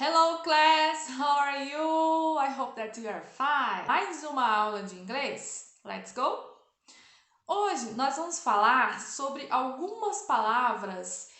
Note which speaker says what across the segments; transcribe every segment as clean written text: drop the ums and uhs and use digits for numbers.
Speaker 1: Hello class, how are you? I hope that you are fine. Mais uma aula de inglês? Let's go! Hoje nós vamos falar sobre algumas palavras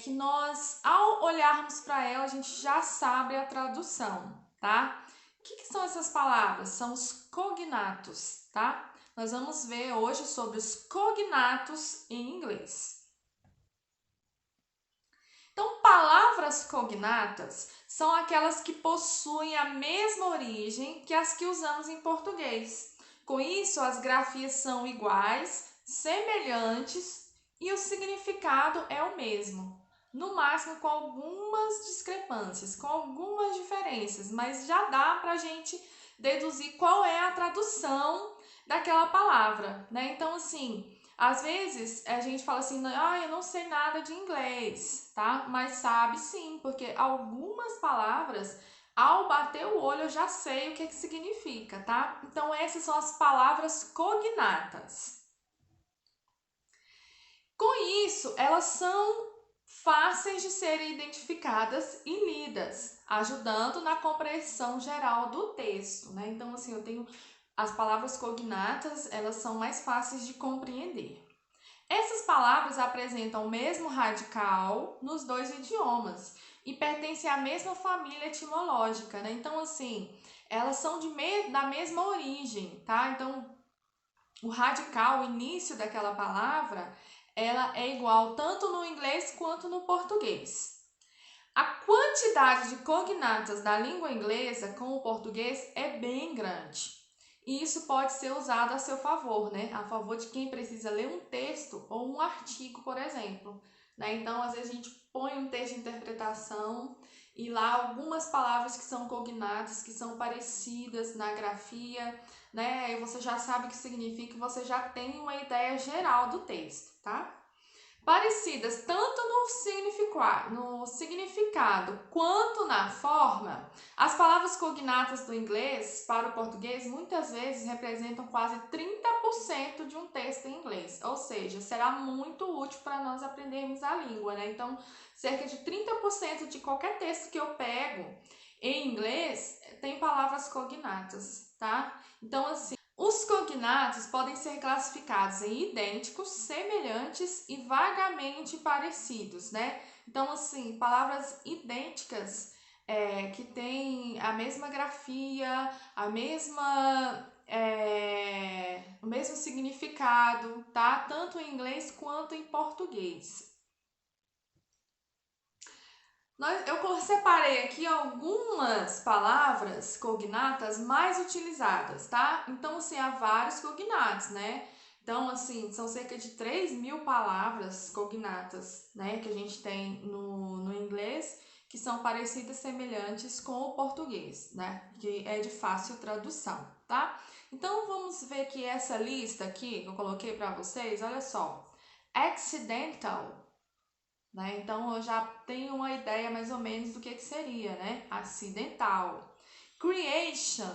Speaker 1: que nós, ao olharmos para elas, a gente já sabe a tradução, tá? O que são essas palavras? São os cognatos, tá? Nós vamos ver hoje sobre os cognatos em inglês. Então, palavras cognatas são aquelas que possuem a mesma origem que as que usamos em português. Com isso, as grafias são iguais, semelhantes e o significado é o mesmo. No máximo com algumas discrepâncias, com algumas diferenças, mas já dá para a gente deduzir qual é a tradução daquela palavra, né? Então, assim, às vezes a gente fala assim, eu não sei nada de inglês, tá? Mas sabe sim, porque algumas palavras, ao bater o olho, eu já sei o que significa, tá? Então essas são as palavras cognatas. Com isso, elas são fáceis de serem identificadas e lidas, ajudando na compreensão geral do texto, né? Então, assim, eu tenho as palavras cognatas, elas são mais fáceis de compreender. Essas palavras apresentam o mesmo radical nos dois idiomas e pertencem à mesma família etimológica, né? Então, assim, elas são da mesma origem, tá? Então, o radical, o início daquela palavra, ela é igual tanto no inglês quanto no português. A quantidade de cognatas da língua inglesa com o português é bem grande. E isso pode ser usado a seu favor, né? A favor de quem precisa ler um texto ou um artigo, por exemplo. Né? Então, às vezes a gente põe um texto de interpretação e lá algumas palavras que são cognatas, que são parecidas na grafia, né? E você já sabe o que significa, você já tem uma ideia geral do texto, tá? Parecidas tanto no significado quanto na forma, as palavras cognatas do inglês para o português muitas vezes representam quase 30% de um texto em inglês, ou seja, será muito útil para nós aprendermos a língua, né? Então, cerca de 30% de qualquer texto que eu pego em inglês tem palavras cognatas, tá? Então, assim, os cognatos podem ser classificados em idênticos, semelhantes e vagamente parecidos, né? Então, assim, palavras idênticas que têm a mesma grafia, o mesmo significado, tá? Tanto em inglês quanto em português. Eu separei aqui algumas palavras cognatas mais utilizadas, tá? Então, assim, há vários cognatos, né? Então, assim, são cerca de 3.000 palavras cognatas, né? Que a gente tem no inglês, que são parecidas, semelhantes com o português, né? Que é de fácil tradução, tá? Então, vamos ver que essa lista aqui que eu coloquei para vocês, olha só. Accidental. Né? Então, eu já tenho uma ideia mais ou menos do que seria, né? Acidental. Creation.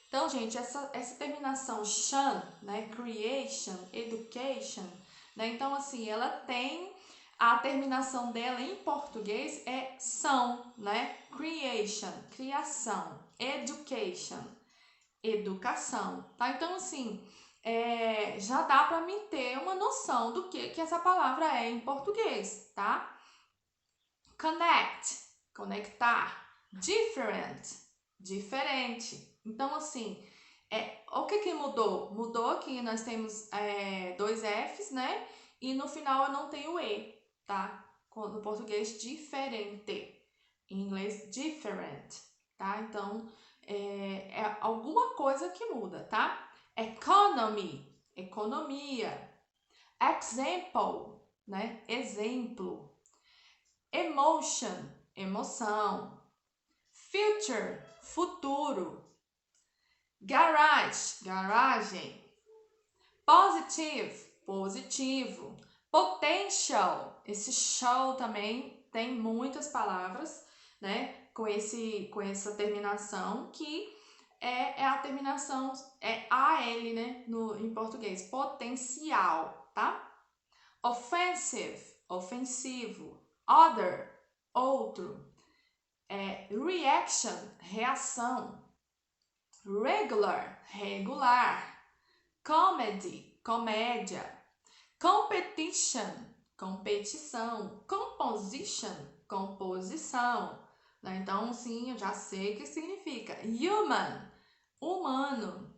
Speaker 1: Então, gente, essa terminação shan, né? Creation, education, né? Então, assim, ela tem a terminação dela em português é são, né? Creation, criação. Education, educação, tá? Então, assim, já dá para mim ter uma noção do que essa palavra é em português, tá? Connect, conectar. Different, diferente. Então, assim, o que mudou? Mudou que nós temos dois Fs, né? E no final eu não tenho E, tá? No português, diferente. Em inglês, different, tá? Então, é alguma coisa que muda, tá? Economy, economia. Example, né? Exemplo. Emotion, emoção. Future, futuro. Garage, garagem. Positive, positivo. Potential, esse show também tem muitas palavras, né? Com essa terminação que é a terminação AL, né? Em português, potencial, tá? Offensive, ofensivo. Other, outro. Reaction, reação. Regular, regular. Comedy, comédia. Competition, competição. Composition, composição. Então, sim, eu já sei o que significa. Human, humano.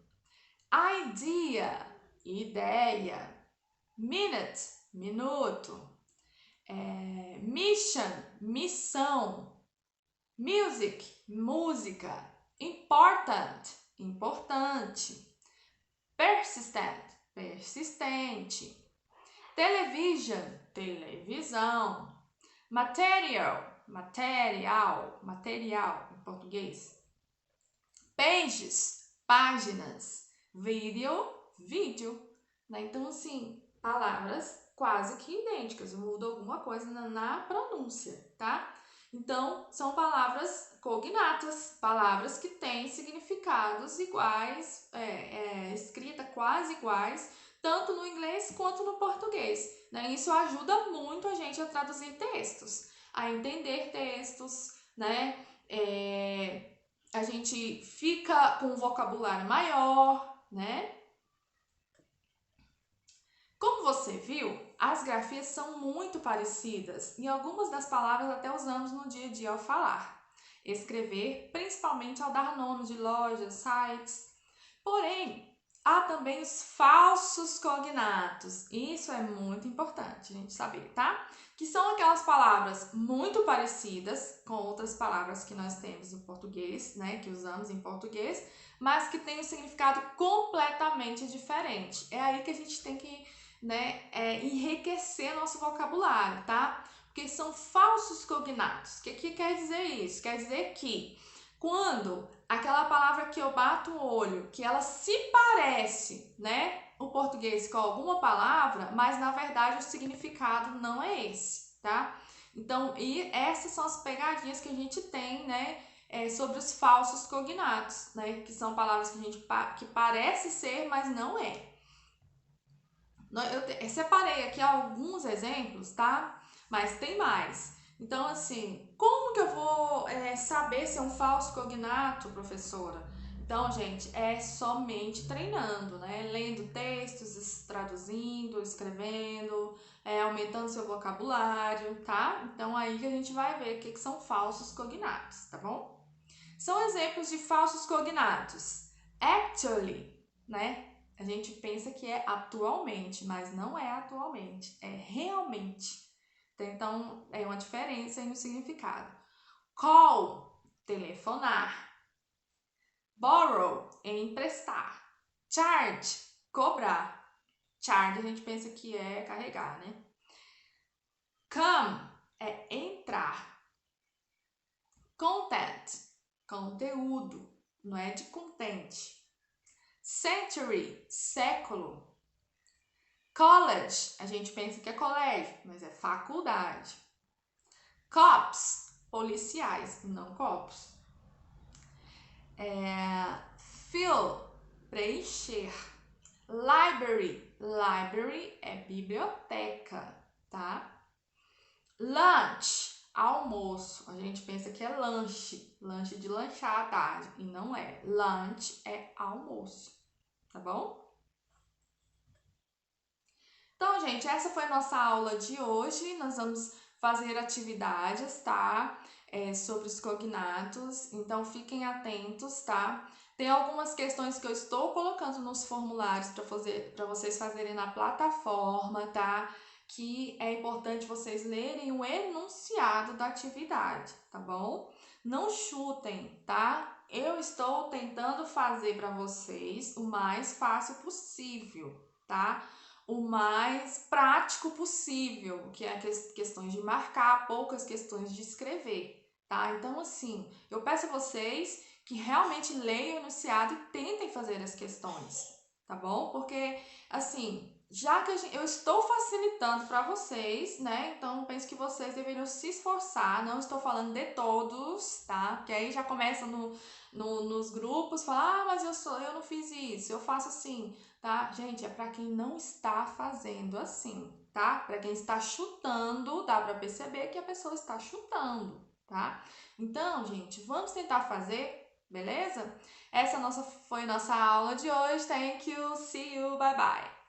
Speaker 1: Idea, ideia. Minute, minuto. Mission, missão. Music, música. Important, importante. Persistent, persistente. Television, televisão. Material, material, material em português. Pages, páginas. Video, vídeo. Então, assim, palavras quase que idênticas, muda alguma coisa na pronúncia, tá? Então, são palavras cognatas, palavras que têm significados iguais, escrita quase iguais, tanto no inglês quanto no português, né? Isso ajuda muito a gente a traduzir textos, a entender textos, né? A gente fica com um vocabulário maior, né? Como você viu, as grafias são muito parecidas e algumas das palavras até usamos no dia a dia ao falar. Escrever, principalmente ao dar nomes de lojas, sites. Porém, há também os falsos cognatos. Isso é muito importante a gente saber, tá? Que são aquelas palavras muito parecidas com outras palavras que nós temos em português, né? Que usamos em português, mas que têm um significado completamente diferente. É aí que a gente tem que enriquecer nosso vocabulário, tá? Porque são falsos cognatos. O que quer dizer isso? Quer dizer que quando aquela palavra que eu bato o olho, que ela se parece, né, o português com alguma palavra, mas na verdade o significado não é esse, tá? Então, e essas são as pegadinhas que a gente tem, né, sobre os falsos cognatos, né, que são palavras que parece ser, mas não é. Eu separei aqui alguns exemplos, tá? Mas tem mais. Então, assim, como que eu vou saber se é um falso cognato, professora? Então, gente, é somente treinando, né? Lendo textos, traduzindo, escrevendo, aumentando seu vocabulário, tá? Então, aí que a gente vai ver o que são falsos cognatos, tá bom? São exemplos de falsos cognatos. Actually, né? A gente pensa que é atualmente, mas não é atualmente, é realmente. Então, é uma diferença aí no significado. Call, telefonar. Borrow, emprestar. Charge, cobrar. Charge a gente pensa que é carregar, né? Come, é entrar. Content, conteúdo, não é de contente. Century, século. College, a gente pensa que é colégio, mas é faculdade. Cops, policiais, não copos. Fill, preencher. Library, library é biblioteca, tá? Lunch, almoço, a gente pensa que é lanche, lanche de lanchar à tarde, e não é. Lunch é almoço, tá bom? Então, gente, essa foi a nossa aula de hoje. Nós vamos fazer atividades, tá? Sobre os cognatos. Então, fiquem atentos, tá? Tem algumas questões que eu estou colocando nos formulários para vocês fazerem na plataforma, tá? Que é importante vocês lerem o enunciado da atividade, tá bom? Não chutem, tá? Eu estou tentando fazer para vocês o mais fácil possível, tá? O mais prático possível, que é questões de marcar, poucas questões de escrever, tá? Então, assim, eu peço a vocês que realmente leiam o enunciado e tentem fazer as questões, tá bom? Porque, assim, já que eu estou facilitando para vocês, né? Então, penso que vocês deveriam se esforçar. Não estou falando de todos, tá? Porque aí já começa nos grupos, falar, mas eu não fiz isso, eu faço assim, tá? Gente, é para quem não está fazendo assim, tá? Para quem está chutando, dá para perceber que a pessoa está chutando, tá? tá? Então, gente, vamos tentar fazer, beleza? Essa foi nossa aula de hoje. Thank you, see you, bye bye.